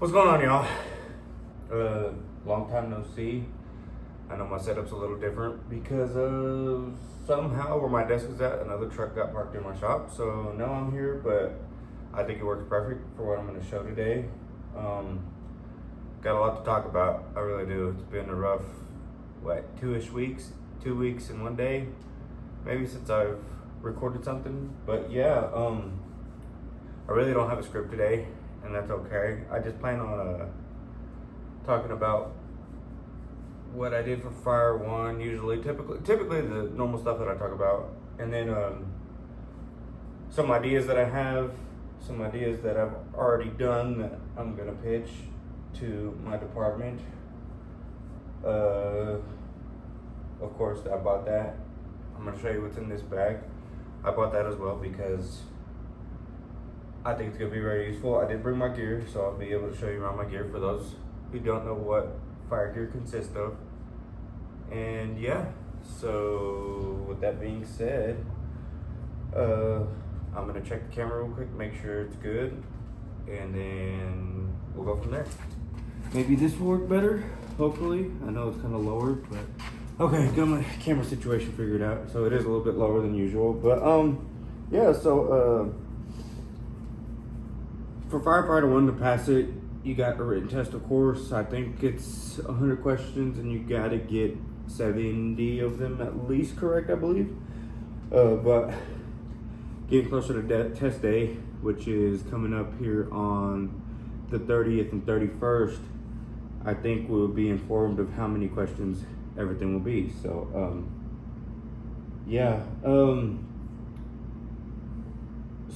What's going on, y'all? Long time no see. I know my setup's a little different because somehow where my desk is at, another truck got parked in my shop. So now I'm here, but I think it works perfect for what I'm going to show today. Got a lot to talk about. I really do. It's been a rough, 2 weeks and 1 day, maybe since I've recorded something. But yeah, I really don't have a script today, and that's okay. I just plan on talking about what I did for Fire One, typically the normal stuff that I talk about, and then some ideas that I have, some ideas that I've already done that I'm gonna pitch to my department. Of course, I bought that. I'm gonna show you what's in this bag. I bought that as well because I think it's gonna be very useful. I did bring my gear, so I'll be able to show you around my gear for those who don't know what fire gear consists of. And yeah, so with that being said, I'm gonna check the camera real quick, make sure it's good, and then we'll go from there. Maybe this will work better, hopefully. I know it's kind of lower, but okay, got my camera situation figured out. So it is a little bit lower than usual, but yeah, so for Firefighter 1 to pass it, you got a written test, of course. I think it's 100 questions, and you got to get 70 of them at least correct, I believe. But getting closer to test day, which is coming up here on the 30th and 31st, I think we'll be informed of how many questions everything will be. So, yeah.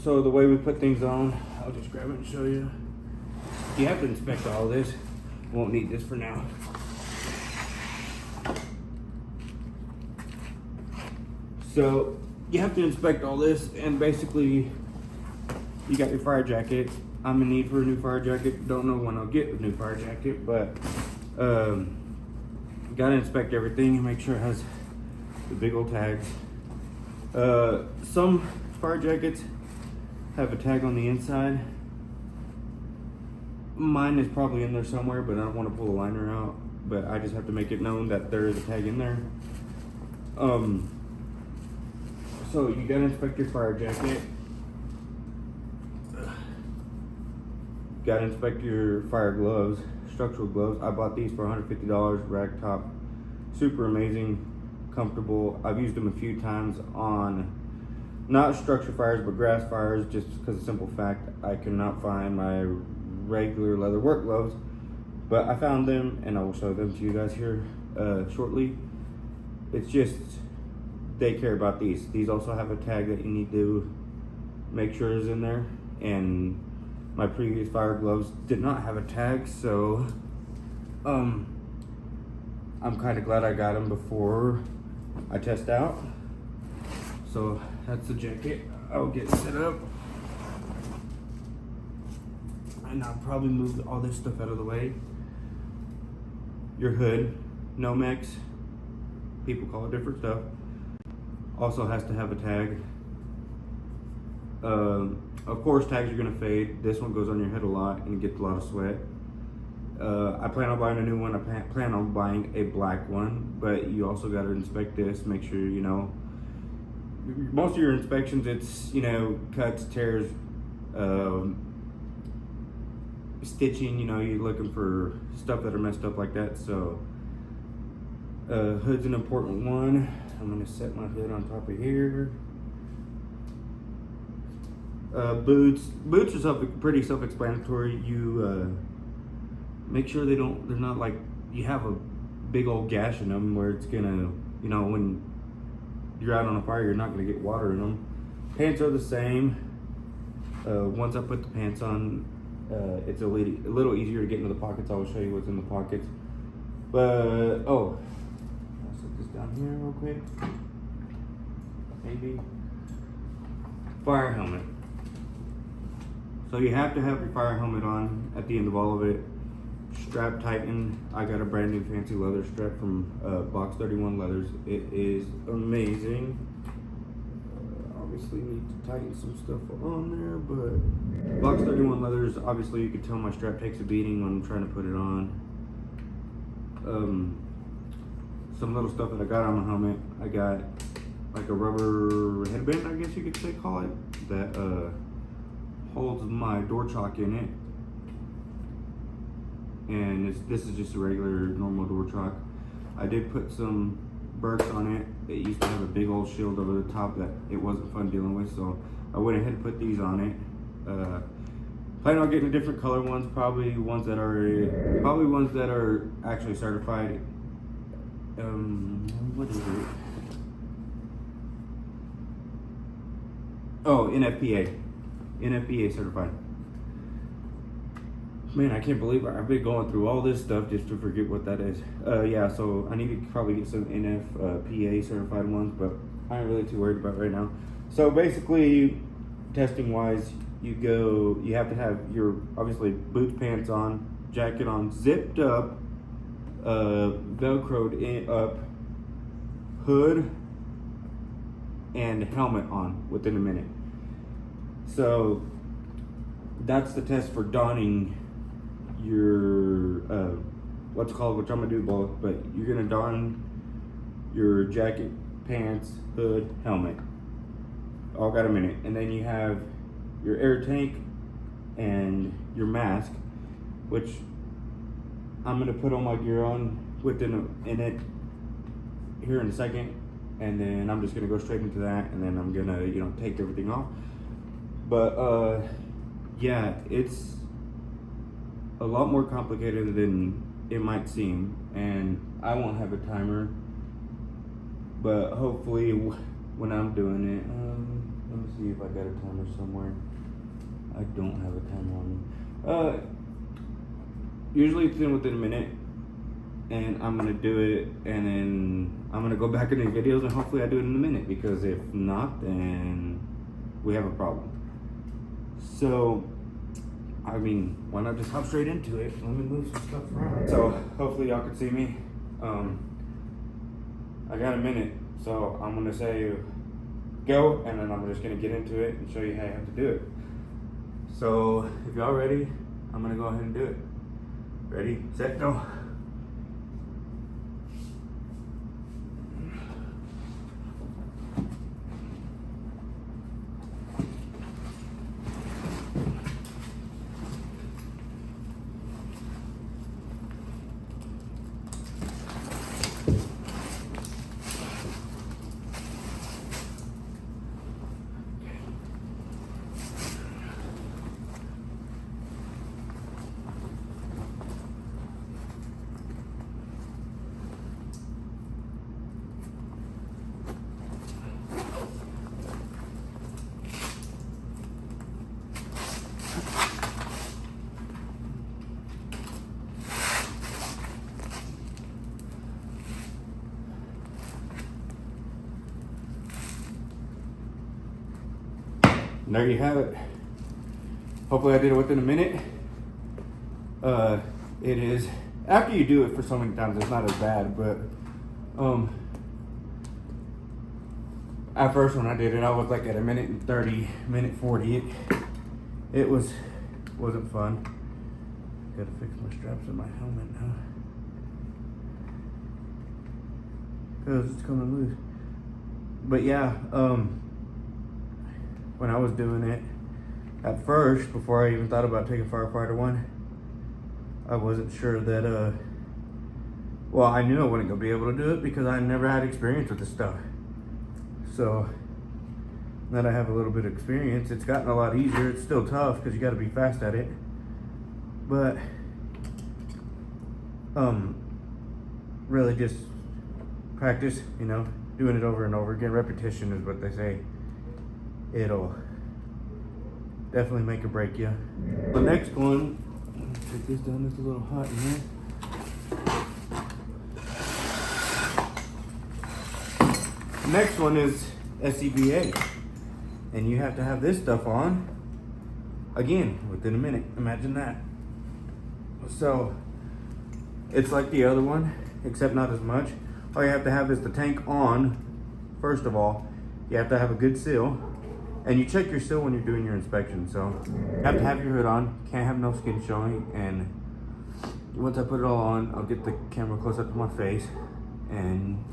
So the way we put things on, I'll just grab it and show you. You have to inspect all this. Won't need this for now. So you have to inspect all this, and basically you got your fire jacket. I'm in need for a new fire jacket. Don't know when I'll get a new fire jacket, but gotta inspect everything and make sure it has the big old tags. Some fire jackets have a tag on the inside. Mine is probably in there somewhere, but I don't want to pull the liner out. But I just have to make it known that there is a tag in there. So you gotta inspect your fire jacket. Gotta inspect your fire gloves, structural gloves. I bought these for $150, rag top. Super amazing, comfortable. I've used them a few times on not structure fires, but grass fires, just because of the simple fact I cannot find my regular leather work gloves. But I found them, and I will show them to you guys here shortly. It's just, they care about these. These also have a tag that you need to make sure is in there. And my previous fire gloves did not have a tag, so I'm kind of glad I got them before I test out. So that's the jacket. I'll get set up, and I'll probably move all this stuff out of the way. Your hood, Nomex, people call it different stuff, also has to have a tag. Of course, tags are gonna fade. This one goes on your head a lot and gets a lot of sweat. I plan on buying a new one. I plan on buying a black one, but you also got to inspect this, make sure, you know, most of your inspections, it's, you know, cuts, tears, stitching, you know, you're looking for stuff that are messed up like that. So hood's an important one. I'm gonna set my hood on top of here. Boots are pretty self-explanatory. You make sure they're not like you have a big old gash in them where it's gonna, you know, when you're out on a fire, you're not gonna get water in them. Pants are the same. Once I put the pants on, it's a little easier to get into the pockets. I will show you what's in the pockets. But I'll set this down here real quick. Maybe fire helmet. So you have to have your fire helmet on at the end of all of it. Strap tightened. I got a brand new fancy leather strap from Box 31 Leathers. It is amazing. I'll obviously need to tighten some stuff on there, but Box 31 leathers, obviously you can tell my strap takes a beating when I'm trying to put it on. Some little stuff that I got on my helmet. I got like a rubber headband, I guess you could say, call it, that holds my door chock in it. And this is just a regular normal door chock. I did put some Burks on it. It used to have a big old shield over the top that it wasn't fun dealing with, so I went ahead and put these on it. Plan on getting different color ones, probably ones that are actually certified. What is it? Oh, NFPA certified. Man, I can't believe I've been going through all this stuff just to forget what that is. Yeah, so I need to probably get some NFPA certified ones, but I ain't really too worried about right now. So basically, testing wise, you have to have your, obviously, boots, pants on, jacket on, zipped up, velcroed up, hood, and helmet on within a minute. So that's the test for donning your which I'm gonna do both, but you're gonna don your jacket, pants, hood, helmet. All got a minute. And then you have your air tank and your mask, which I'm gonna put all my gear on in it here in a second, and then I'm just gonna go straight into that, and then I'm gonna take everything off. But yeah, it's a lot more complicated than it might seem, and I won't have a timer, but hopefully when I'm doing it, let me see if I got a timer somewhere. I don't have a timer on me. Usually it's in within a minute, and I'm gonna do it, and then I'm gonna go back in the videos, and hopefully I do it in a minute, because if not, then we have a problem. So, I mean, why not just hop straight into it? Let me move some stuff around. So, hopefully y'all can see me. I got a minute, so I'm gonna say go, and then I'm just gonna get into it and show you how you have to do it. So, if y'all ready, I'm gonna go ahead and do it. Ready, set, go. And there you have it. Hopefully I did it within a minute. It is, after you do it for so many times, it's not as bad, but at first when I did it, I was like at a minute and 30, minute 40. It wasn't fun. Gotta fix my straps in my helmet now, cause it's coming loose. But yeah, when I was doing it, at first, before I even thought about taking Firefighter 1, I wasn't sure that, well, I knew I wasn't gonna be able to do it because I never had experience with this stuff. So, now that I have a little bit of experience, it's gotten a lot easier. It's still tough because you gotta be fast at it. But, really just practice, doing it over and over again. Repetition is what they say. It'll definitely make or break you. The next one, take this down, it's a little hot in here. Next one is SCBA, and you have to have this stuff on again within a minute. Imagine that. So it's like the other one, except not as much. All you have to have is the tank on. First of all, you have to have a good seal. And you check your seal when you're doing your inspection. So you have to have your hood on, can't have no skin showing. And once I put it all on, I'll get the camera close up to my face, and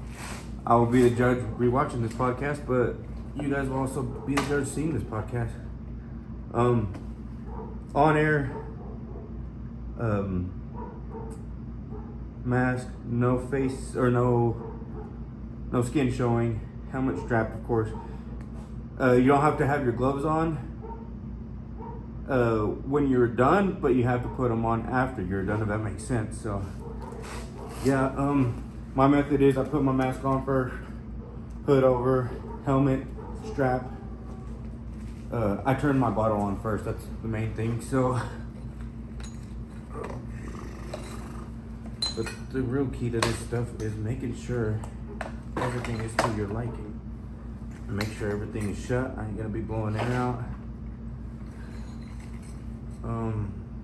I will be the judge rewatching this podcast, but you guys will also be the judge seeing this podcast. On air, mask, no face or no skin showing, helmet strapped, of course. You don't have to have your gloves on when you're done, but you have to put them on after you're done, if that makes sense. So yeah, my method is I put my mask on first, hood over, helmet, strap. I turn my bottle on first, that's the main thing. So but the real key to this stuff is making sure everything is to your liking. Make sure everything is shut. I ain't gonna be blowing air out.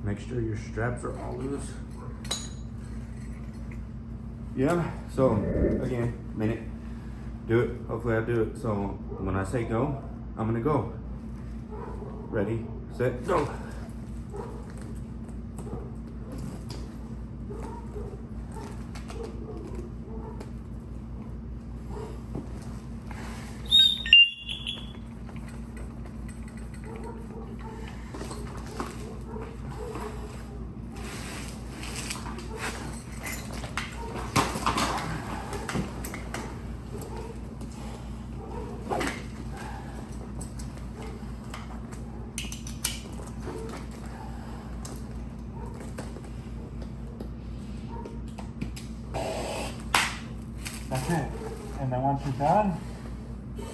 Make sure your straps are all loose. Yeah, so again, minute. Do it. Hopefully I do it. So when I say go, I'm gonna go. Ready, set, go. That's it. And then once you're done, you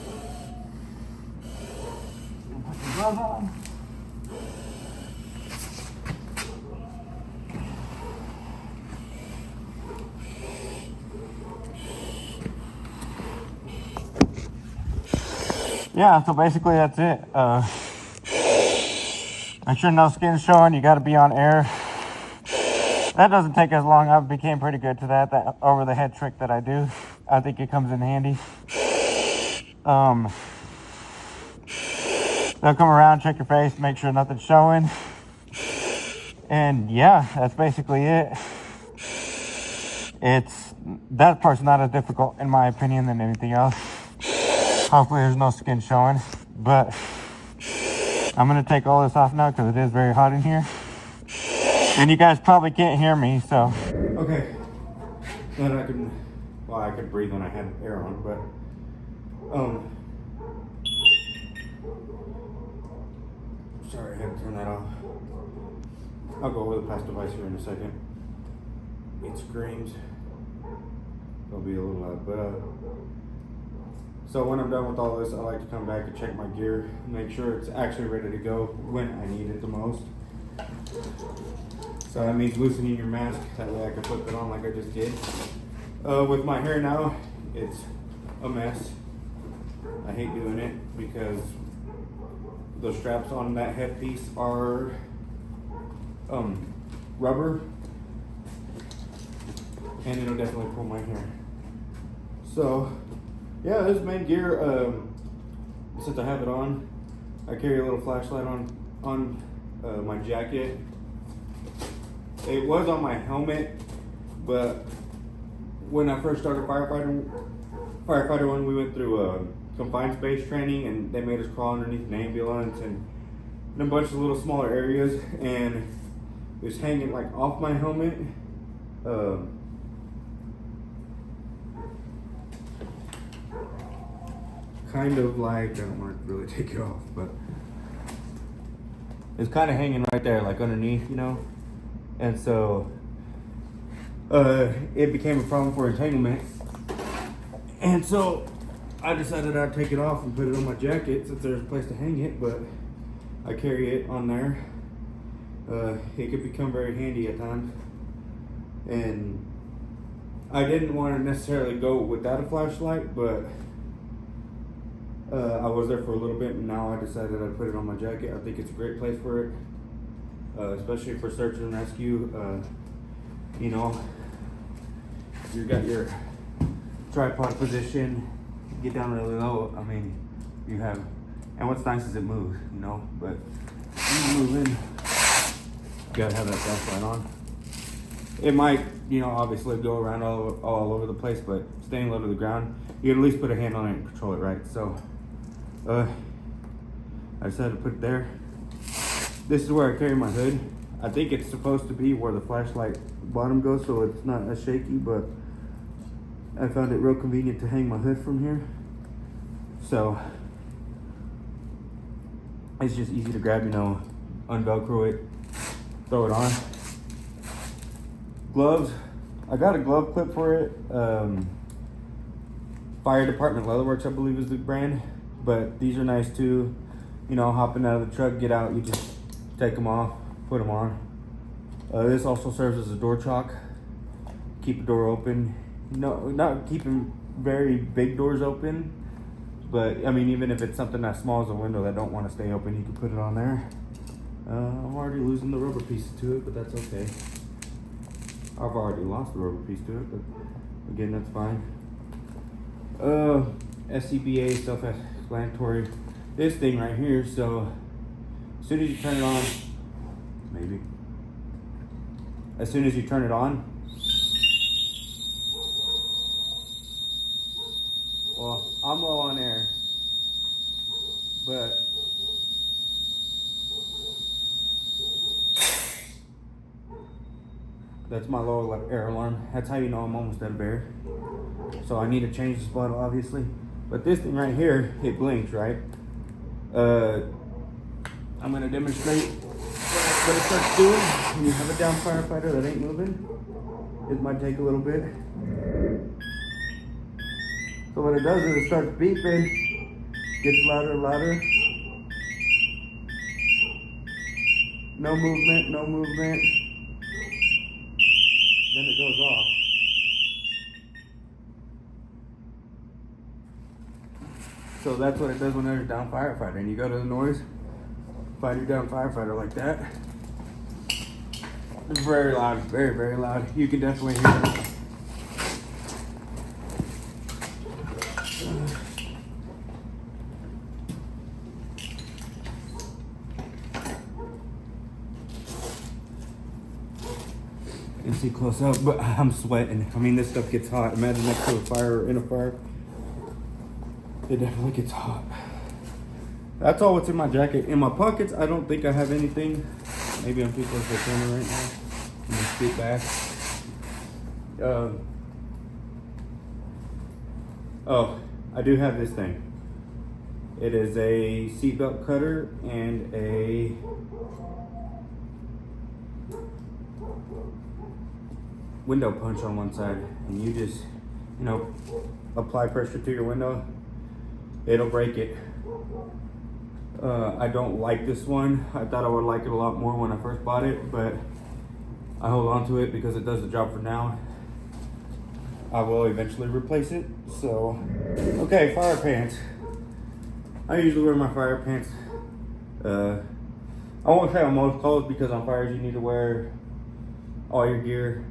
put your gloves on. Yeah, so basically that's it. Make sure no skin's showing. You got to be on air. That doesn't take as long. I became pretty good to that over the head trick that I do. I think it comes in handy. They'll come around, check your face, make sure nothing's showing. And yeah, that's basically it. That part's not as difficult in my opinion than anything else. Hopefully there's no skin showing, but I'm gonna take all this off now because it is very hot in here. And you guys probably can't hear me, so. Okay, then I could breathe when I had air on, but, sorry, I had to turn that off. I'll go over the past device here in a second. It screams. It'll be a little loud, but, so when I'm done with all this, I like to come back and check my gear, make sure it's actually ready to go when I need it the most. So that means loosening your mask, that way I can flip it on like I just did. With my hair now, it's a mess. I hate doing it because the straps on that headpiece are rubber, and it'll definitely pull my hair. So yeah, this main gear, since I have it on, I carry a little flashlight on my jacket. It was on my helmet, but when I first started firefighter when we went through confined space training, and they made us crawl underneath an ambulance and in a bunch of little smaller areas, and it was hanging like off my helmet. Kind of like, I don't want to really take it off, but it's kind of hanging right there, like underneath, you know? And so it became a problem for entanglement. And so I decided I'd take it off and put it on my jacket since there's a place to hang it, but I carry it on there. It could become very handy at times. And I didn't want to necessarily go without a flashlight, but I was there for a little bit, and now I decided I'd put it on my jacket. I think it's a great place for it, especially for search and rescue. You know, you got your tripod position, get down really low. I mean, you have And what's nice is it moves, you know, but when you move in, you gotta have that flashlight on. It might, you know, obviously go around all over the place, but staying low to the ground, you can at least put a hand on it and control it right. So, I decided to put it there. This is where I carry my hood. I think it's supposed to be where the flashlight bottom goes, so it's not as shaky, but I found it real convenient to hang my hood from here. So, it's just easy to grab, you know, unvelcro it, throw it on. Gloves, I got a glove clip for it. Fire Department Leatherworks, I believe is the brand, but these are nice too. You know, hopping out of the truck, get out, you just take them off, put them on. This also serves as a door chock. Keep the door open. No, not keeping very big doors open, but I mean, even if it's something as small as a window that don't want to stay open, you can put it on there. I'm already losing the rubber pieces to it, but that's okay. I've already lost the rubber piece to it, but again, that's fine. SCBA, self-explanatory. This thing right here, so as soon as you turn it on, maybe. As soon as you turn it on, well, I'm low on air, but that's my low air alarm. That's how you know I'm almost out of air. So I need to change the spot, obviously. But this thing right here, it blinks, right? I'm gonna demonstrate what it starts doing when you have a down firefighter that ain't moving. It might take a little bit. So what it does is it starts beeping, gets louder and louder. No movement, no movement. Then it goes off. So that's what it does when there's a down firefighter. And you go to the noise, find your down firefighter like that. It's very loud, very, very loud. You can definitely hear it. You can see close up, but I'm sweating. I mean, this stuff gets hot. Imagine next to a fire or in a fire. It definitely gets hot. That's all what's in my jacket. In my pockets, I don't think I have anything. Maybe I'm too close to the camera right now. I'm gonna scoot back. Oh, I do have this thing. It is a seatbelt cutter and a window punch on one side. And you just, you know, apply pressure to your window. It'll break it. I don't like this one. I thought I would like it a lot more when I first bought it, but I hold on to it because it does the job for now. I will eventually replace it. So, okay, fire pants. I usually wear my fire pants. I won't say on most clothes because on fires you need to wear all your gear.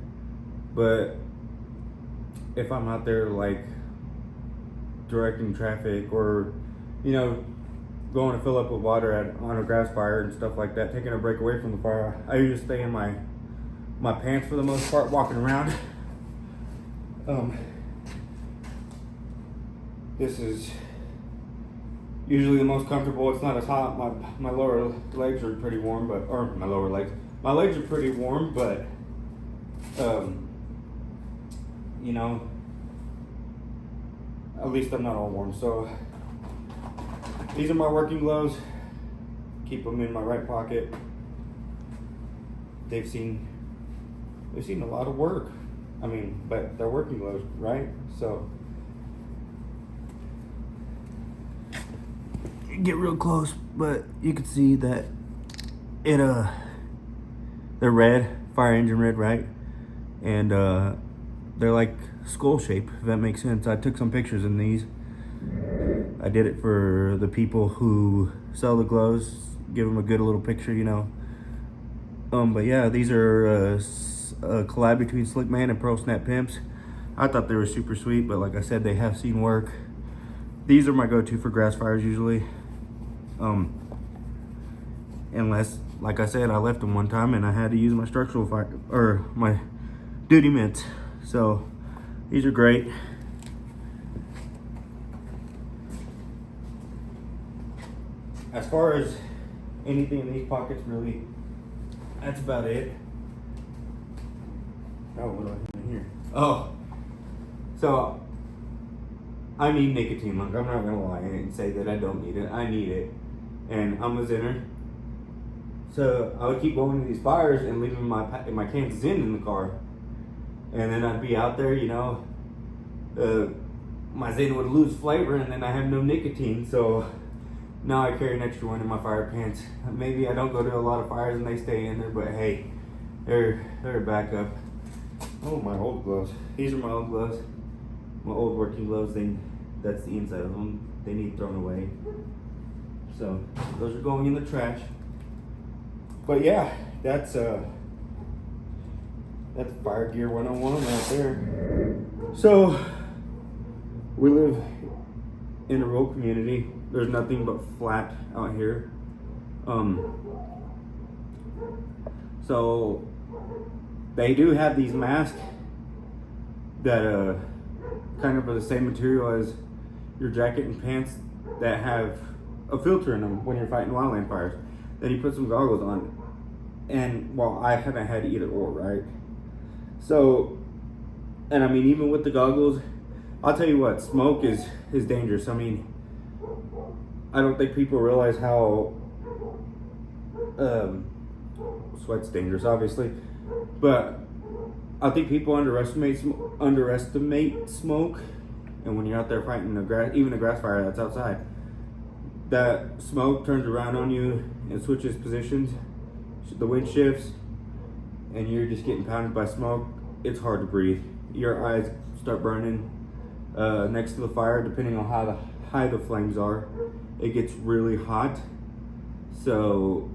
But if I'm out there like directing traffic or, you know, going to fill up with water on a grass fire and stuff like that, taking a break away from the fire, I usually stay in my pants for the most part, walking around. This is usually the most comfortable. It's not as hot. My lower legs are pretty warm, but my legs are pretty warm, but you know, at least I'm not all warm. So these are my working gloves. Keep them in my right pocket. They've seen a lot of work. I mean, but they're working gloves, right? So get real close, but you can see that it they're red, fire engine red, right? And they're like skull shape, if that makes sense. I took some pictures in these. I did it for the people who sell the gloves, give them a good little picture, you know. But yeah, these are a collab between Slickman and Pro Snap Pimps. I thought they were super sweet, but like I said, they have seen work. These are my go-to for grass fires usually. Unless, like I said, I left them one time and I had to use my structural fire or my duty mitts. So these are great. As far as anything in these pockets, really, that's about it. Oh, what do I have in here? Oh, so I need nicotine lung. I'm not gonna lie and say that I don't need it. I need it, and I'm a Zinner. So I would keep going to these fires and leaving my cans of Zyn in the car, and then I'd be out there, you know, my Zyn would lose flavor, and then I have no nicotine. So now I carry an extra one in my fire pants. Maybe I don't go to a lot of fires and they stay in there, but hey, they're a backup. Oh, my old gloves. These are my old gloves. My old working gloves. That's the inside of them. They need thrown away. So those are going in the trash. But yeah, that's Fire Gear 101 right there. So we live in a rural community. There's nothing but flat out here. So they do have these masks that kind of are the same material as your jacket and pants that have a filter in them when you're fighting wildland fires. Then you put some goggles on. And well, I haven't had either or, right? So, and I mean, even with the goggles, I'll tell you what, smoke is dangerous. I mean, I don't think people realize how sweat's dangerous, obviously, but I think people underestimate smoke. And when you're out there fighting even a grass fire that's outside, that smoke turns around on you and switches positions. The wind shifts, and you're just getting pounded by smoke. It's hard to breathe. Your eyes start burning. Next to the fire, depending on how high the flames are, it gets really hot. So,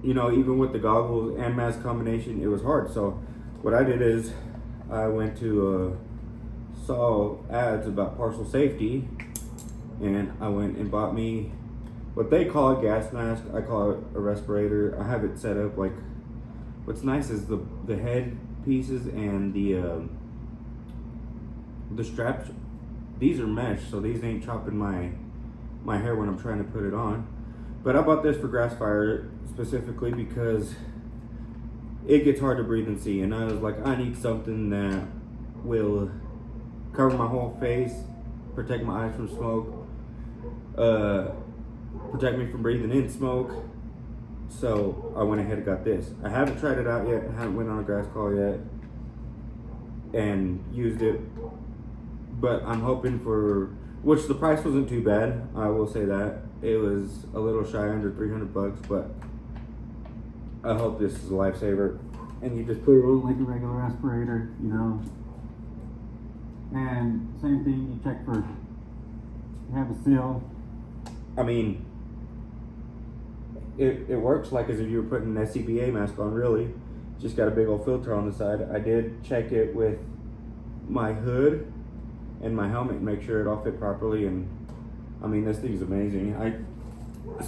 you know, even with the goggles and mask combination, it was hard. So what I did is I went to saw ads about partial safety, and I went and bought me what they call a gas mask. I call it a respirator. I have it set up like, what's nice is the head pieces and the straps. These are mesh, so these ain't chopping my hair when I'm trying to put it on. But I bought this for grass fire specifically because it gets hard to breathe and see, and I was like, I need something that will cover my whole face, protect my eyes from smoke, protect me from breathing in smoke. So I went ahead and got this. I haven't tried it out yet. I haven't went on a grass call yet and used it, but I'm hoping for, which the price wasn't too bad, I will say that. It was a little shy under $300, but I hope this is a lifesaver. And you just put it on like a regular respirator, you know. And same thing, you check for, you have a seal. I mean, it works like as if you were putting an SCBA mask on, really. Just got a big old filter on the side. I did check it with my hood and my helmet and make sure it all fit properly. And I mean, this thing's amazing.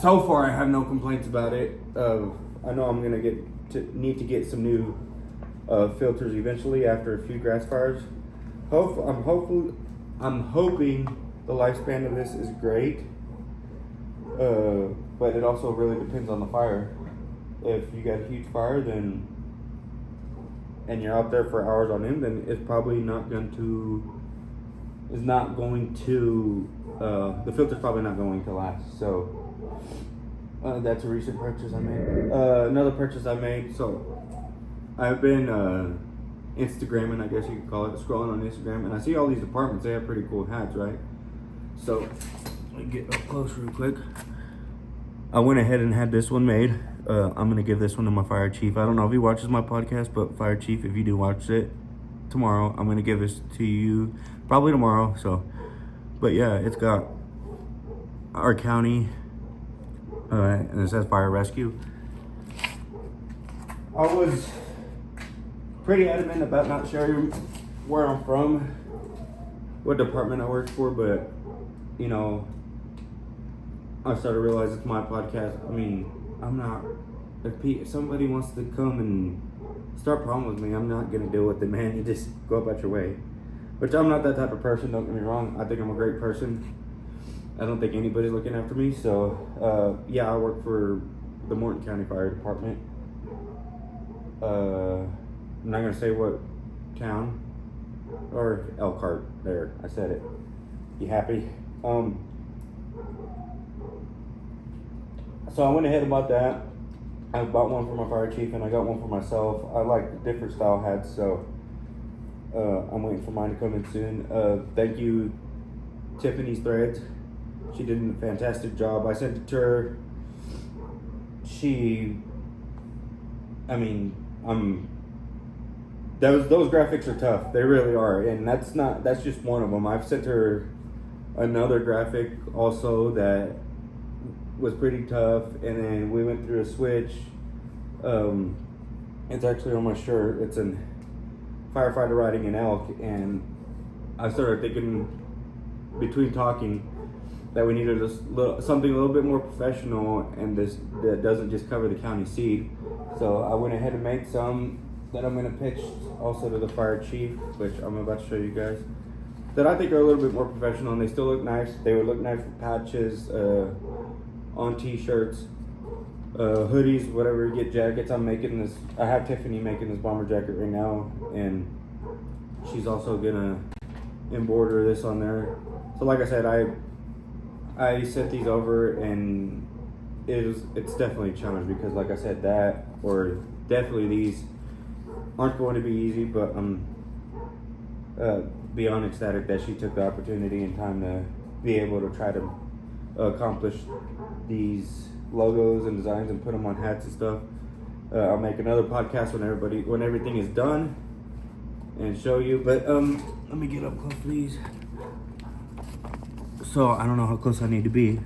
So far I have no complaints about it. I know I'm gonna need to get some new filters eventually after a few grass fires. I'm hoping the lifespan of this is great. But it also really depends on the fire. If you got a huge fire, and you're out there for hours on end, then it's probably not going to. The filter's probably not going to last. So that's a recent purchase I made. Another purchase I made. So I've been Instagramming, I guess you could call it, scrolling on Instagram, and I see all these apartments. They have pretty cool hats, right? So let me get up close real quick. I went ahead and had this one made. I'm gonna give this one to my fire chief. I don't know if he watches my podcast, but fire chief, if you do watch it tomorrow, I'm gonna give this to you probably tomorrow. So, but yeah, it's got our county, and it says fire rescue. I was pretty adamant about not sharing where I'm from, what department I work for, but you know, I started to realize it's my podcast. I mean, I'm not, if somebody wants to come and start problems with me, I'm not going to deal with it, man. You just go about your way. Which I'm not that type of person, don't get me wrong. I think I'm a great person. I don't think anybody's looking after me. So, yeah, I work for the Morton County Fire Department. I'm not going to say what town. Or Elkhart, there, I said it. You happy? So I went ahead and bought that. I bought one for my fire chief and I got one for myself. I like different style hats, so I'm waiting for mine to come in soon. Thank you, Tiffany's Threads. She did a fantastic job. I sent it to her. Those graphics are tough. They really are, and that's just one of them. I've sent her another graphic also that was pretty tough, and then we went through a switch. It's actually on my shirt. It's a firefighter riding an elk, and I started thinking between talking that we needed something a little bit more professional, and that doesn't just cover the county seat. So I went ahead and made some that I'm going to pitch also to the fire chief, which I'm about to show you guys, that I think are a little bit more professional, and they still look nice. They would look nice with patches, on t-shirts, hoodies, whatever you get, jackets. I have Tiffany making this bomber jacket right now, and she's also gonna embroider this on there. So like I said, I sent these over, and it's definitely a challenge, because like I said, that, or definitely these, aren't going to be easy, but I'm beyond ecstatic that she took the opportunity and time to be able to try to accomplish these logos and designs and put them on hats and stuff. I'll make another podcast when everything is done and show you. But let me get up close, please. So I don't know how close I need to be,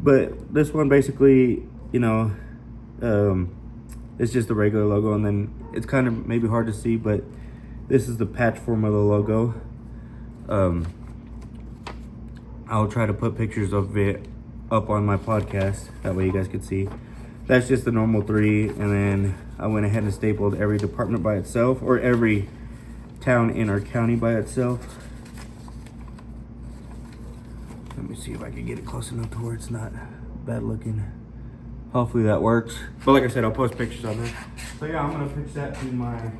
but this one basically, it's just the regular logo, and then it's kind of maybe hard to see, but this is the patch form of the logo. I'll try to put pictures of it up on my podcast, that way you guys can see. That's just the normal 3, and then I went ahead and stapled every department by itself, or every town in our county by itself. Let me see if I can get it close enough to where it's not bad looking. Hopefully that works. But like I said, I'll post pictures of it. So yeah, I'm gonna pitch that to my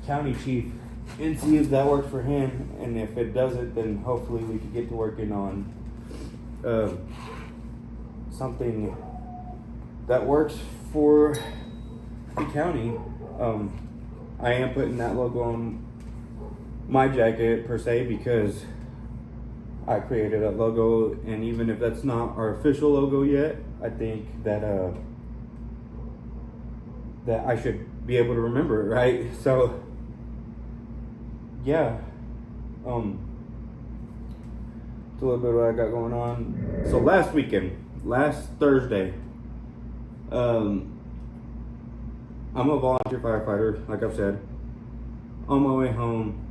county chief and see if that works for him. And if it doesn't, then hopefully we can get to working on something that works for the county. I am putting that logo on my jacket per se, because I created that logo, and even if that's not our official logo yet, I think that that I should be able to remember it, right? So yeah, it's a little bit of what I got going on. So last Thursday, I'm a volunteer firefighter, like I've said. On my way home,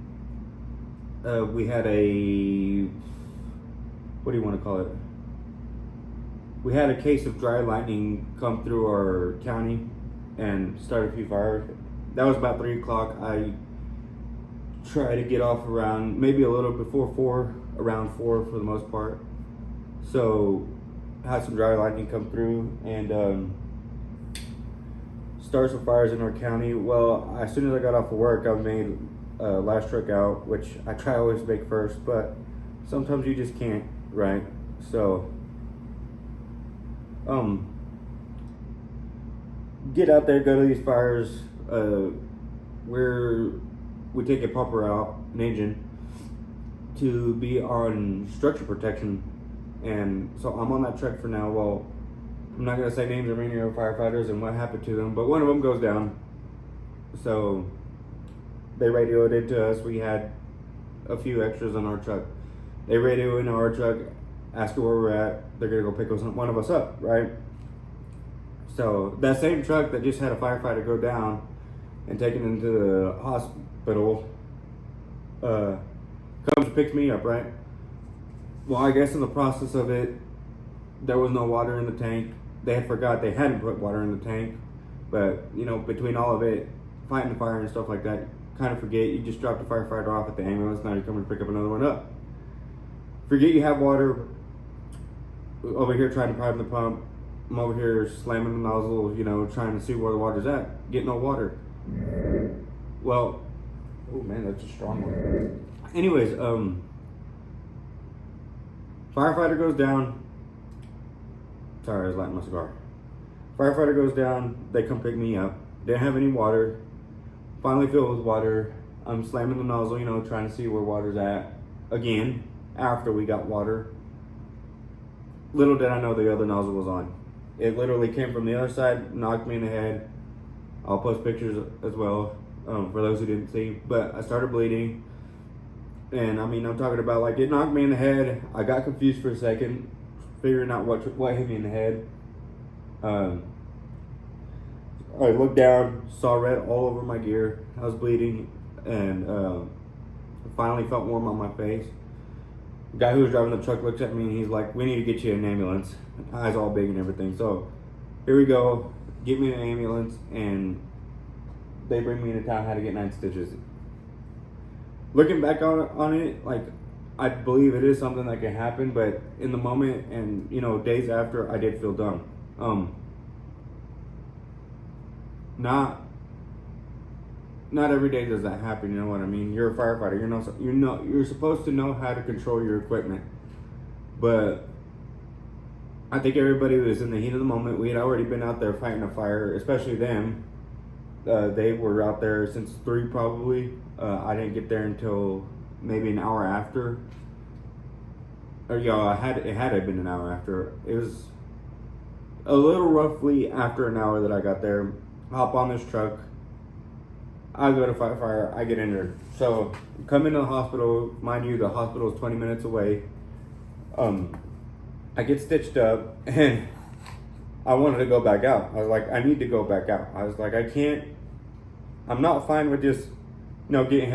we had what do you want to call it? We had a case of dry lightning come through our county and start a few fires. That was about 3 o'clock. I tried to get off around maybe a little before 4, around 4 for the most part. So had some dry lightning come through and start some fires in our county. Well, as soon as I got off of work, I made last truck out, which I try always to make first, but sometimes you just can't, right? So get out there, go to these fires. We take a pumper out, an engine, to be on structure protection, and so I'm on that truck for now. Well, I'm not gonna say names of any of our firefighters and what happened to them, but one of them goes down. So they radioed it to us. We had a few extras on our truck. They radio into our truck, ask where we're at. They're gonna go pick one of us up, right? So that same truck that just had a firefighter go down and taken into the hospital comes and picks me up, right? Well, I guess in the process of it, there was no water in the tank. They had forgot they hadn't put water in the tank. But, you know, between all of it, fighting the fire and stuff like that, kind of forget. You just dropped the firefighter off at the ambulance. Now you're coming to pick up another one up. Forget you have water. Over here trying to prime the pump. I'm over here slamming the nozzle, you know, trying to see where the water's at. Get no water. Well, oh man, that's a strong one. Anyways, firefighter goes down. Sorry, I was lighting my cigar. Firefighter goes down. They come pick me up. Didn't have any water. Finally filled with water. I'm slamming the nozzle, you know, trying to see where water's at. Again, after we got water. Little did I know the other nozzle was on. It literally came from the other side, knocked me in the head. I'll post pictures as well for those who didn't see. But I started bleeding. And I mean, I'm talking about like it knocked me in the head. I got confused for a second, figuring out what hit me in the head. I looked down, saw red all over my gear. I was bleeding, and finally felt warm on my face. The guy who was driving the truck looks at me and he's like, "We need to get you an ambulance." Eyes all big and everything. So here we go. Get me an ambulance, and they bring me into town. Had to get 9 stitches. Looking back on it, like I believe it is something that can happen, but in the moment and you know days after, I did feel dumb. Not every day does that happen. You know what I mean? You're a firefighter. You're supposed to know how to control your equipment, but I think everybody was in the heat of the moment. We had already been out there fighting a fire, especially them. They were out there since 3 probably. I didn't get there until maybe an hour after. Or it had to have been an hour after. It was a little roughly after an hour that I got there. Hop on this truck. I go to fight fire. I get injured. So come into the hospital. Mind you, the hospital is 20 minutes away. I get stitched up and I wanted to go back out. I was like, I need to go back out. I was like, I'm not fine with just, getting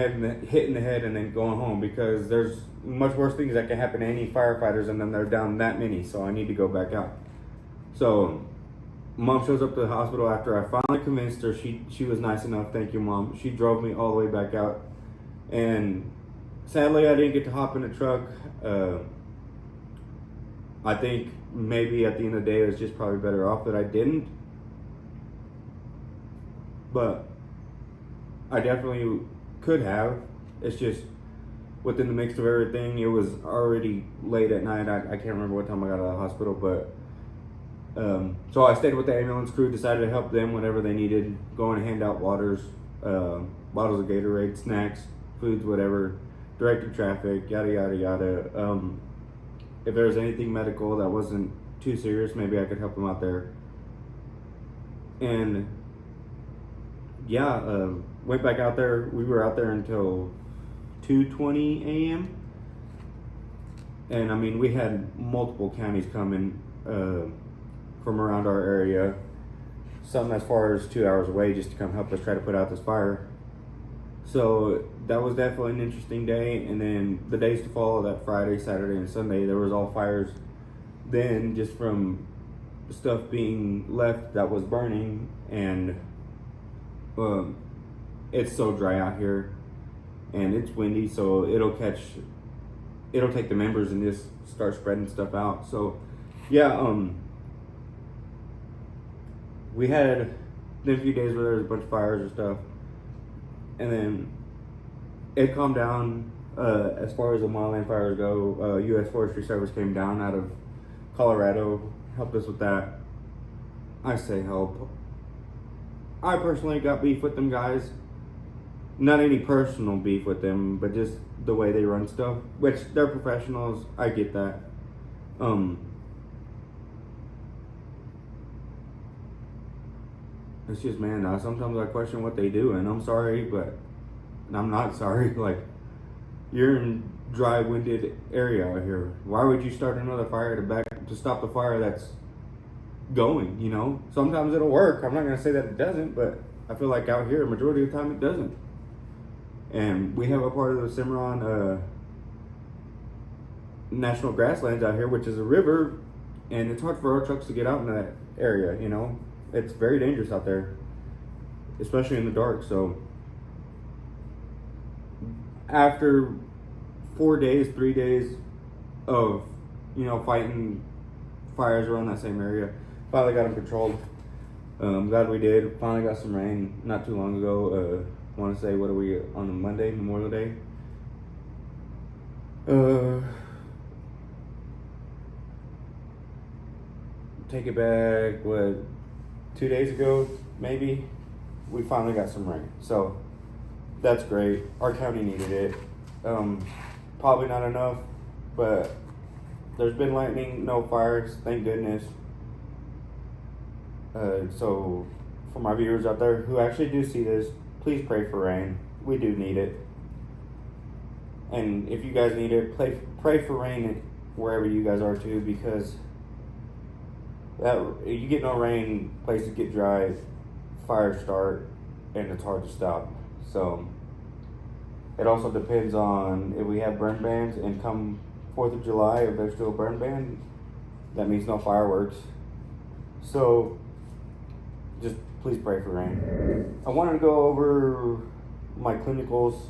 hit in the head and then going home, because there's much worse things that can happen to any firefighters, and then they're down that many. So I need to go back out. So Mom shows up to the hospital after I finally convinced her. She was nice enough. Thank you, Mom. She drove me all the way back out. And sadly, I didn't get to hop in the truck. I think maybe at the end of the day, it was just probably better off that I didn't. But I definitely could have. It's just within the mix of everything, it was already late at night. I can't remember what time I got out of the hospital, but so I stayed with the ambulance crew, decided to help them whenever they needed, going to hand out waters, bottles of Gatorade, snacks, foods, whatever, directed traffic, yada, yada, yada. If there was anything medical that wasn't too serious, maybe I could help them out there. And yeah, went back out there. We were out there until 2:20 a.m. And I mean, we had multiple counties coming from around our area, some as far as 2 hours away, just to come help us try to put out this fire. So that was definitely an interesting day. And then the days to follow, that Friday, Saturday, and Sunday, there was all fires then, just from stuff being left that was burning. And it's so dry out here and it's windy, so it'll take the members and just start spreading stuff out. So yeah, we had a few days where there was a bunch of fires and stuff, and then it calmed down. As far as the wildland fires go, U.S. Forestry Service came down out of Colorado, helped us with that. I say help. I personally got beef with them guys. Not any personal beef with them, but just the way they run stuff, which they're professionals. I get that. It's just, man, sometimes I question what they do, and I'm sorry, but I'm not sorry. Like, you're in dry, winded area out here. Why would you start another fire to stop the fire that's going, Sometimes it'll work. I'm not going to say that it doesn't, but I feel like out here, majority of the time, it doesn't. And we have a part of the Cimarron national grasslands out here, which is a river, and it's hard for our trucks to get out in that area. You know, it's very dangerous out there, especially in the dark. So after 3 days of, you know, fighting fires around that same area, finally got them controlled. Glad we did. Finally got some rain not too long ago. I want to say, what are we on a Monday, Memorial Day? Take it back, 2 days ago, maybe, we finally got some rain. So that's great. Our county needed it. Probably not enough, but there's been lightning, no fires, thank goodness. So for my viewers out there who actually do see this, please pray for rain. We do need it. And if you guys need it, pray for rain wherever you guys are too, because you get no rain, places get dry, fires start, and it's hard to stop. So it also depends on if we have burn bans, and come 4th of July, if there's still a burn ban, that means no fireworks. So just please pray for rain. I wanted to go over my clinicals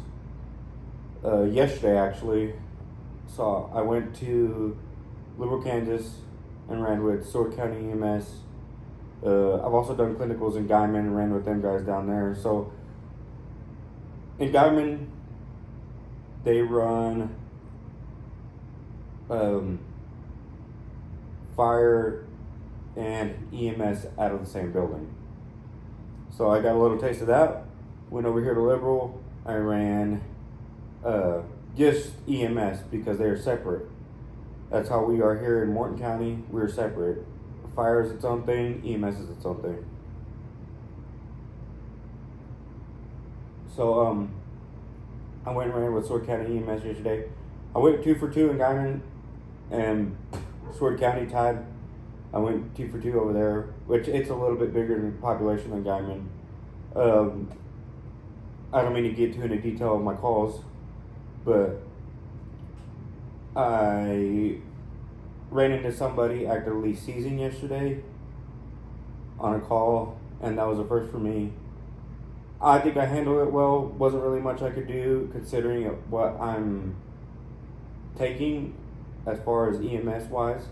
yesterday, actually. So I went to Liberal, Kansas, and ran with Sword County EMS. I've also done clinicals in Guyman and ran with them guys down there. So in Guyman, they run fire and EMS out of the same building. So I got a little taste of that. Went over here to Liberal. I ran just EMS because they are separate. That's how we are here in Morton County. We're separate. Fire is its own thing. EMS is its own thing. So I went and ran with Sword County EMS yesterday. I went 2 for 2 in Guyman, and Sword County tied. I went 2 for 2 over there, which it's a little bit bigger in population than Guyman. I don't mean to get too into detail of my calls, but I ran into somebody actively seizing yesterday on a call, and that was a first for me. I think I handled it well. Wasn't really much I could do considering what I'm taking as far as EMS wise.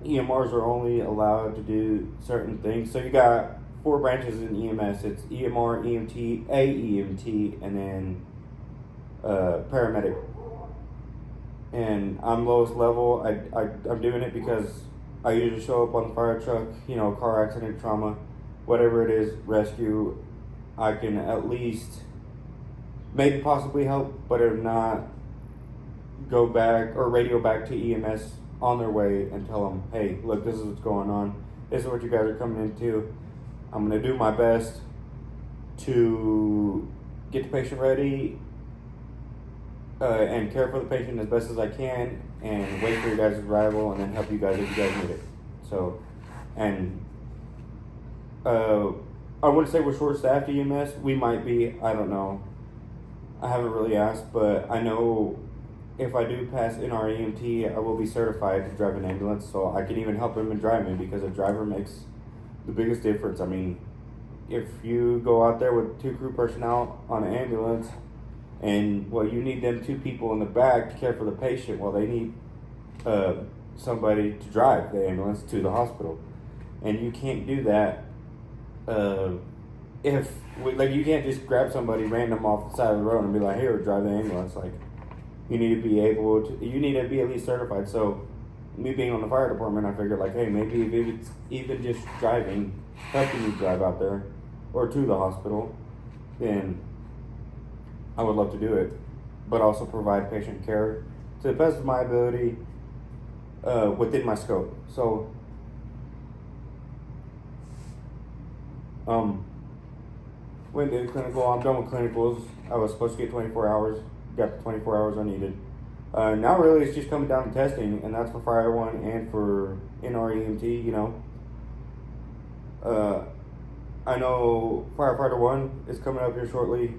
EMRs are only allowed to do certain things. So you got 4 branches in EMS. It's EMR, EMT, AEMT, and then paramedic. And I'm lowest level. I'm doing it because I usually show up on the fire truck, you know, car accident, trauma, whatever it is, rescue. I can at least maybe possibly help, but if not, go back or radio back to EMS on their way and tell them, hey, look, this is what's going on. This is what you guys are coming into. I'm going to do my best to get the patient ready and care for the patient as best as I can, and wait for your guys' arrival, and then help you guys if you guys need it. So, and I wouldn't say we're short-staffed EMS. We might be. I don't know. I haven't really asked, but I know if I do pass NREMT, I will be certified to drive an ambulance, so I can even help them in driving, because a driver makes the biggest difference. I mean, if you go out there with 2 crew personnel on an ambulance, and you need them 2 people in the back to care for the patient, they need somebody to drive the ambulance to the hospital, and you can't do that you can't just grab somebody random off the side of the road and be like, hey, drive the ambulance. You need to be you need to be at least certified. So me being on the fire department, I figured hey, maybe if it's even just driving, helping you drive out there or to the hospital, then I would love to do it, but also provide patient care to the best of my ability within my scope. So went to clinical. I'm done with clinicals. I was supposed to get 24 hours. Got the 24 hours I needed. Now really it's just coming down to testing, and that's for Fire 1 and for NREMT, you know. I know Firefighter 1 is coming up here shortly.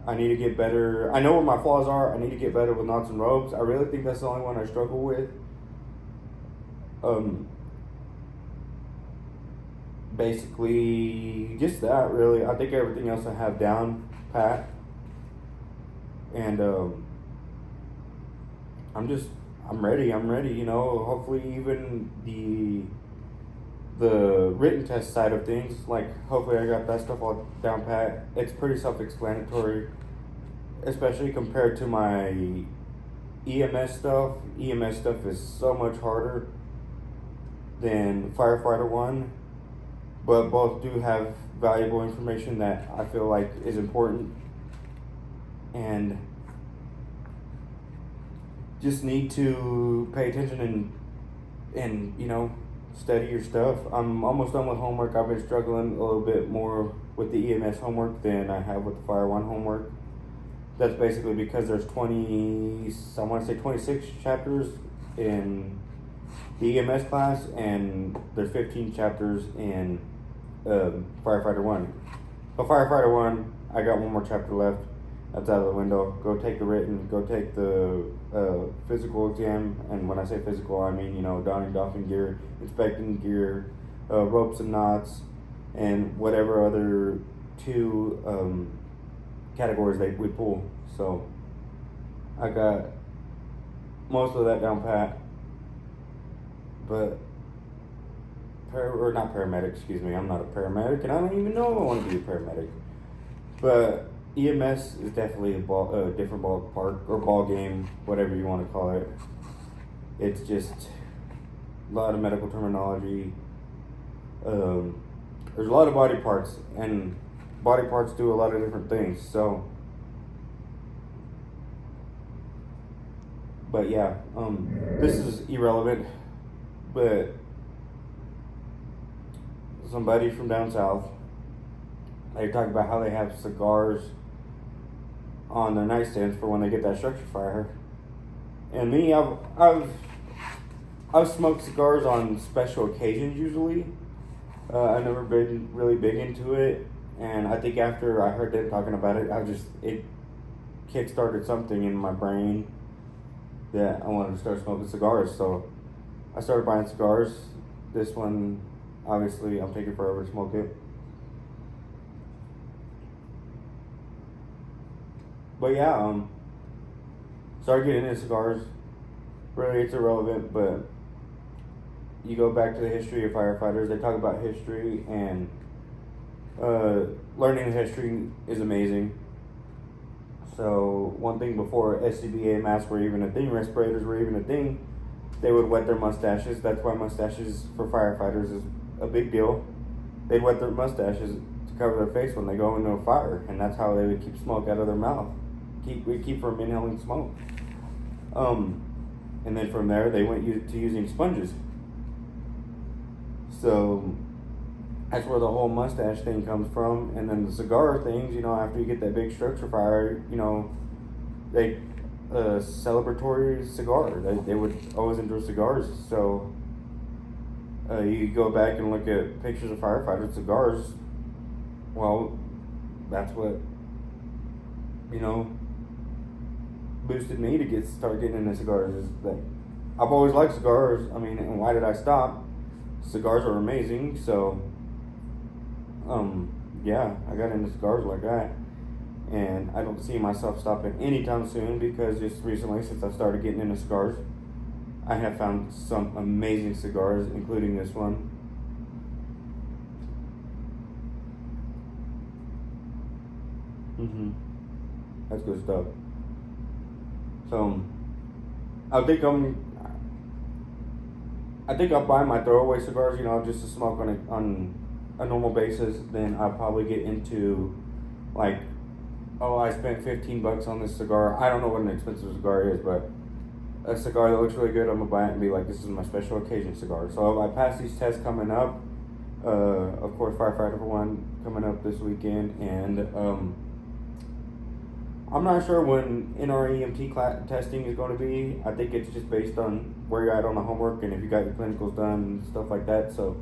I need to get better. I know where my flaws are. I need to get better with knots and ropes. I really think that's the only one I struggle with. Basically, just that really. I think everything else I have down pat, and I'm ready. I'm ready. You know, hopefully even the written test side of things, like hopefully I got that stuff all down pat. It's pretty self-explanatory, especially compared to my EMS stuff. EMS stuff is so much harder than Firefighter 1, but both do have valuable information that I feel like is important, and just need to pay attention and you know, study your stuff. I'm almost done with homework. I've been struggling a little bit more with the EMS homework than I have with the Fire 1 homework. That's basically because there's 26 chapters in the EMS class, and there's 15 chapters in Firefighter 1. But Firefighter 1, I got one more chapter left. That's out of the window. Go take the written, go take the physical exam, and when I say physical, I mean, you know, donning, doffing gear, inspecting gear, ropes and knots, and whatever other two categories we pull. So I got most of that down pat, but not paramedic, excuse me. I'm not a paramedic, and I don't even know if I want to be a paramedic. But EMS is definitely a different ballpark or ball game, whatever you want to call it. It's just a lot of medical terminology. There's a lot of body parts, and body parts do a lot of different things. So, but yeah, this is irrelevant. But somebody from down south, they talk about how they have cigars on their nightstands for when they get that structure fire. And me, I've smoked cigars on special occasions usually. I've never been really big into it, and I think after I heard them talking about it, it kick-started something in my brain that I wanted to start smoking cigars. So I started buying cigars. This one, obviously, I'm taking forever to smoke it. But yeah, started getting into cigars. Really, it's irrelevant, but you go back to the history of firefighters. They talk about history, and learning the history is amazing. So one thing before SCBA masks were even a thing, respirators were even a thing, they would wet their mustaches. That's why mustaches for firefighters is a big deal. They'd wet their mustaches to cover their face when they go into a fire, and that's how they would keep smoke out of their mouth. Keep from inhaling smoke. And then from there, they went to using sponges. So that's where the whole mustache thing comes from. And then the cigar things, you know, after you get that big structure fire, you know, they celebratory cigar. They would always endorse cigars. So you go back and look at pictures of firefighters' cigars. Well, that's what, you know, boosted me to start getting into cigars. Is that I've always liked cigars. I mean, and why did I stop? Cigars are amazing. So, yeah, I got into cigars like that, and I don't see myself stopping anytime soon, because just recently, since I started getting into cigars, I have found some amazing cigars, including this one. That's good stuff. So, I think I'll buy my throwaway cigars, you know, just to smoke on a normal basis. Then I'll probably get into, like, oh, I spent $15 on this cigar. I don't know what an expensive cigar is, but a cigar that looks really good, I'm gonna buy it and be like, this is my special occasion cigar. So if I pass these tests coming up, of course, Firefighter 1 coming up this weekend, and I'm not sure when NREMT testing is going to be. I think it's just based on where you're at on the homework and if you got your clinicals done and stuff like that. So,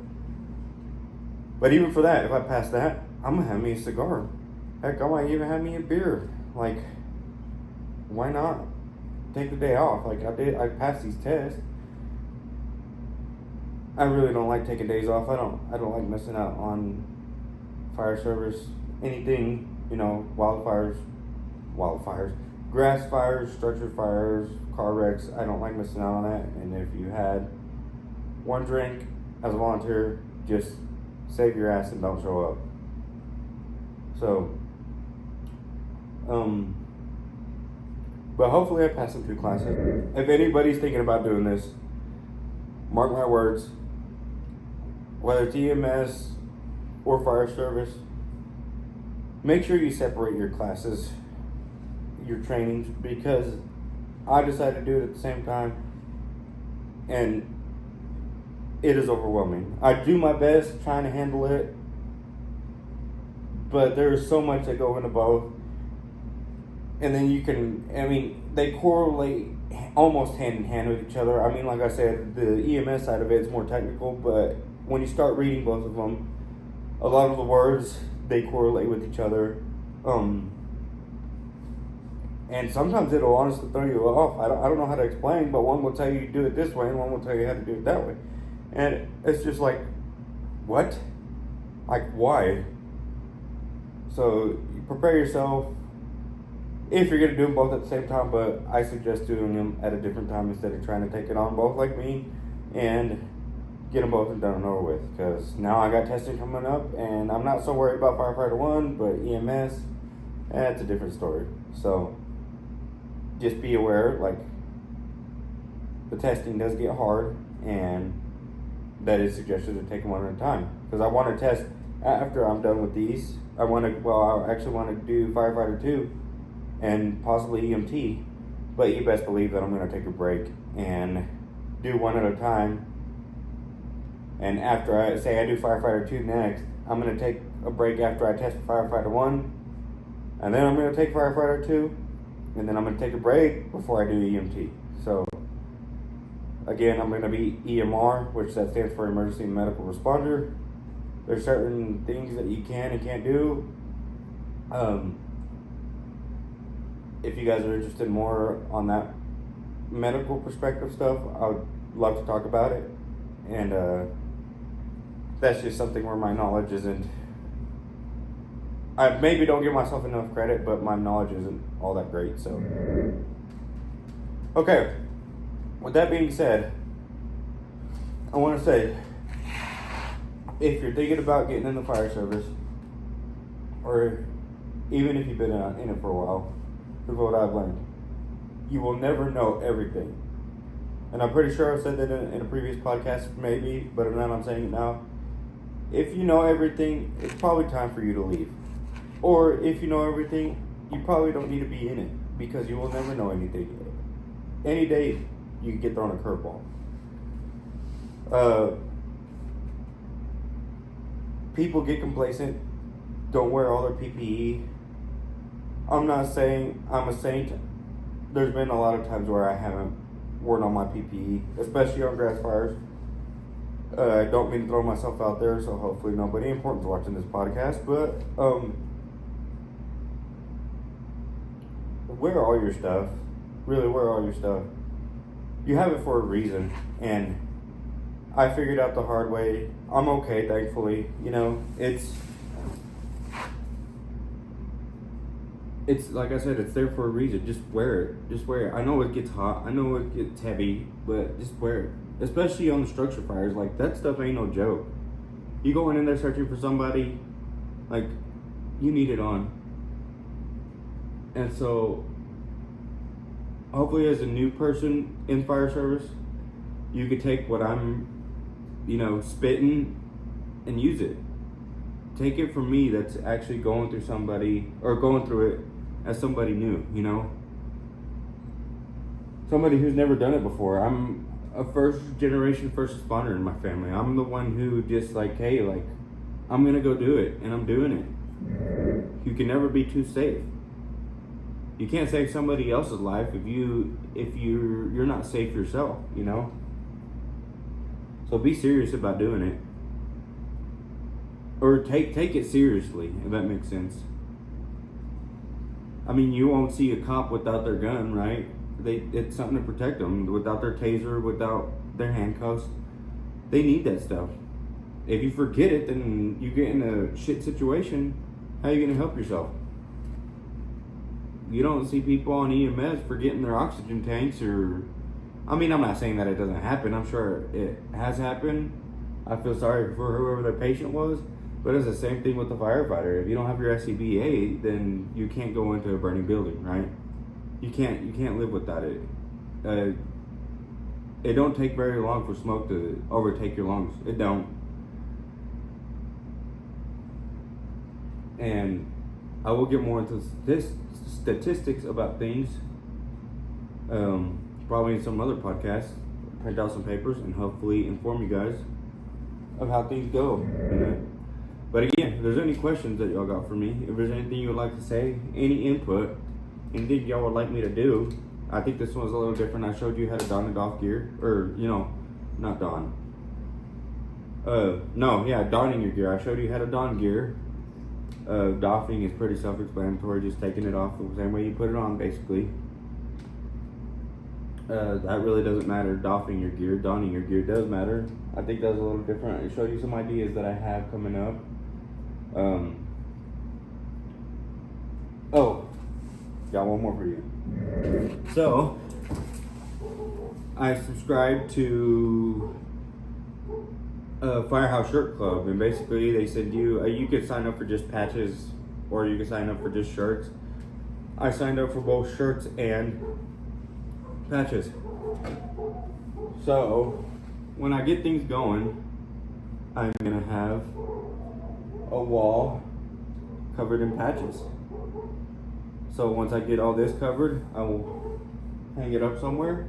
but even for that, if I pass that, I'm going to have me a cigar. Heck, I might even have me a beer Like, why not take the day off? Like I passed these tests. I really don't like taking days off. I don't like missing out on fire service, anything, wildfires, grass fires, structure fires, car wrecks. I don't like missing out on that. And if you had one drink as a volunteer, just save your ass and don't show up. So, but hopefully I pass some 2 classes. If anybody's thinking about doing this, mark my words, whether it's EMS or fire service, make sure you separate your classes, your trainings, because I decided to do it at the same time, and it is overwhelming. I do my best trying to handle it, but there's so much that go into both. And then they correlate almost hand in hand with each other. I mean, like I said, the EMS side of it is more technical, but when you start reading both of them, a lot of the words, they correlate with each other. And sometimes it'll honestly throw you off. I don't know how to explain, but one will tell you do it this way, and one will tell you how to do it that way. And it's just like, what? Like, why? So you prepare yourself if you're going to do them both at the same time, but I suggest doing them at a different time instead of trying to take it on both like me and get them both done and over with. Because now I got testing coming up, and I'm not so worried about Firefighter 1, but EMS, that's a different story. So just be aware, like, the testing does get hard, and that is suggested to take them one at a time. Because I want to test after I'm done with these. I actually want to do Firefighter 2 and possibly EMT, but you best believe that I'm going to take a break and do one at a time. And after I do Firefighter 2 next, I'm going to take a break after I test Firefighter 1, and then I'm going to take Firefighter 2, and then I'm going to take a break before I do EMT. So again, I'm going to be EMR, which that stands for Emergency Medical Responder. There's certain things that you can and can't do. If you guys are interested more on that medical perspective stuff, I would love to talk about it. And that's just something where my knowledge isn't. I maybe don't give myself enough credit, but my knowledge isn't all that great. So, okay. With that being said, I want to say, if you're thinking about getting in the fire service, or even if you've been in it for a while, here's what I've learned. You will never know everything. And I'm pretty sure I said that in a previous podcast, maybe, but now I'm saying it now. If you know everything, it's probably time for you to leave. Or if you know everything, you probably don't need to be in it, because you will never know anything. Any day, you can get thrown a curveball. People get complacent, don't wear all their PPE. I'm not saying I'm a saint. There's been a lot of times where I haven't worn on my PPE, especially on grass fires. I don't mean to throw myself out there, so hopefully nobody important's watching this podcast, but wear all your stuff. Really wear all your stuff. You have it for a reason, and I figured out the hard way. I'm okay, thankfully. It's like I said, it's there for a reason. Just wear it. Just wear it. I know it gets hot. I know it gets heavy, but just wear it. Especially on the structure fires. Like, that stuff ain't no joke. You going in there searching for somebody, like, you need it on. And so, hopefully as a new person in fire service, you could take what I'm, spitting and use it. Take it from me that's actually going through it as somebody new, Somebody who's never done it before. I'm a first responder in my family. I'm the one who just I'm gonna go do it, and I'm doing it. You can never be too safe. You can't save somebody else's life if you're not safe yourself, So be serious about doing it. Or take it seriously, if that makes sense. I mean, you won't see a cop without their gun, right? It's something to protect them. Without their taser, without their handcuffs, they need that stuff. If you forget it, then you get in a shit situation. How are you gonna help yourself? You don't see people on EMS forgetting their oxygen tanks, or, I mean, I'm not saying that it doesn't happen. I'm sure it has happened. I feel sorry for whoever the patient was, but it's the same thing with the firefighter. If you don't have your SCBA, then you can't go into a burning building, right? You can't live without it. It don't take very long for smoke to overtake your lungs. It don't. And I will get more into this statistics about things, probably in some other podcast. Print out some papers and hopefully inform you guys of how things go. But again, if there's any questions that y'all got for me, if there's anything you would like to say, any input, anything y'all would like me to do, I think this one's a little different. I showed you how to don and doff gear, or not don. Donning your gear. I showed you how to don gear. Doffing is pretty self-explanatory, just taking it off the same way you put it on, basically. That really doesn't matter, doffing your gear. Donning your gear does matter. I think that's a little different. I showed you some ideas that I have coming up. Got one more for you. So, I subscribed to Firehouse Shirt Club, and basically they said you could sign up for just patches, or you could sign up for just shirts. I signed up for both shirts and patches. So when I get things going, I'm gonna have a wall covered in patches. So once I get all this covered, I will hang it up somewhere,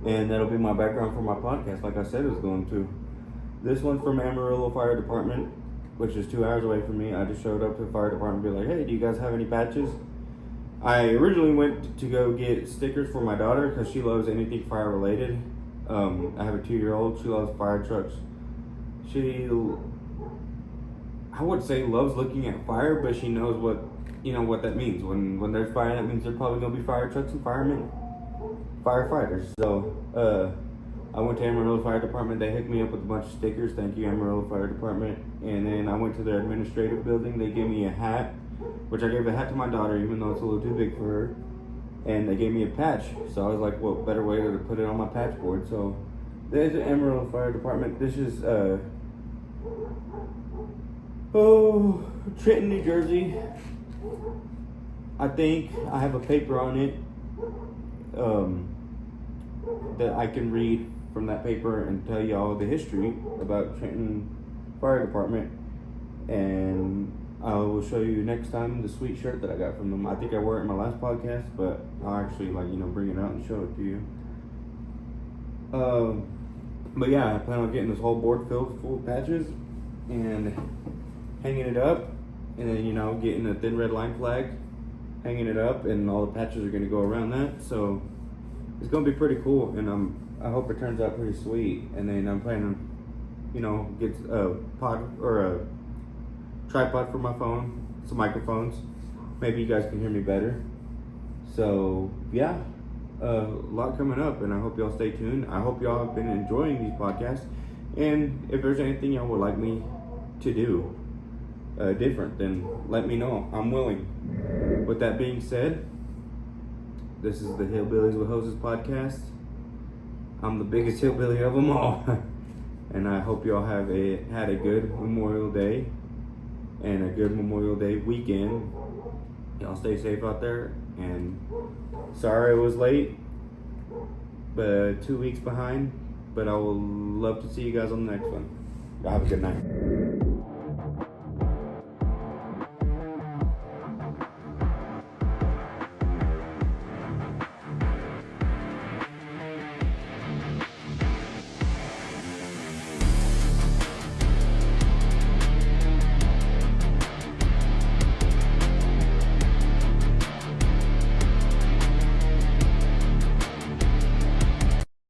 and that'll be my background for my podcast, like I said it was going to. This one's from Amarillo Fire Department, which is 2 hours away from me. I just showed up to the fire department and be like, hey, do you guys have any patches? I originally went to go get stickers for my daughter because she loves anything fire related. I have a 2-year-old. She loves fire trucks. She, I would say, loves looking at fire, but she knows what that means. When there's fire, that means there's probably gonna be fire trucks and firemen, firefighters. So I went to Amarillo Fire Department. They hooked me up with a bunch of stickers. Thank you, Amarillo Fire Department. And then I went to their administrative building. They gave me a hat, which I gave a hat to my daughter, even though it's a little too big for her. And they gave me a patch. So I was like, what better way to put it on my patch board? So there's the Amarillo Fire Department. This is Trenton, New Jersey. I think I have a paper on it that I can read from that paper and tell y'all the history about Trenton Fire Department. And I will show you next time the sweet shirt that I got from them. I think I wore it in my last podcast, but I'll actually bring it out and show it to you. But yeah, I plan on getting this whole board filled full of patches and hanging it up, and then getting a thin red line flag, hanging it up, and all the patches are going to go around that. So it's going to be pretty cool, and I hope it turns out pretty sweet. And then I'm planning on get a pod or a tripod for my phone, some microphones. Maybe you guys can hear me better. So yeah, a lot coming up, and I hope y'all stay tuned. I hope y'all have been enjoying these podcasts, and if there's anything y'all would like me to do different, then let me know. I'm willing. With that being said, this is the Hillbillies with Hoses podcast. I'm the biggest hillbilly of them all. And I hope y'all have had a good Memorial Day and a good Memorial Day weekend. Y'all stay safe out there, and sorry it was late, but 2 weeks behind, but I will love to see you guys on the next one. Y'all have a good night.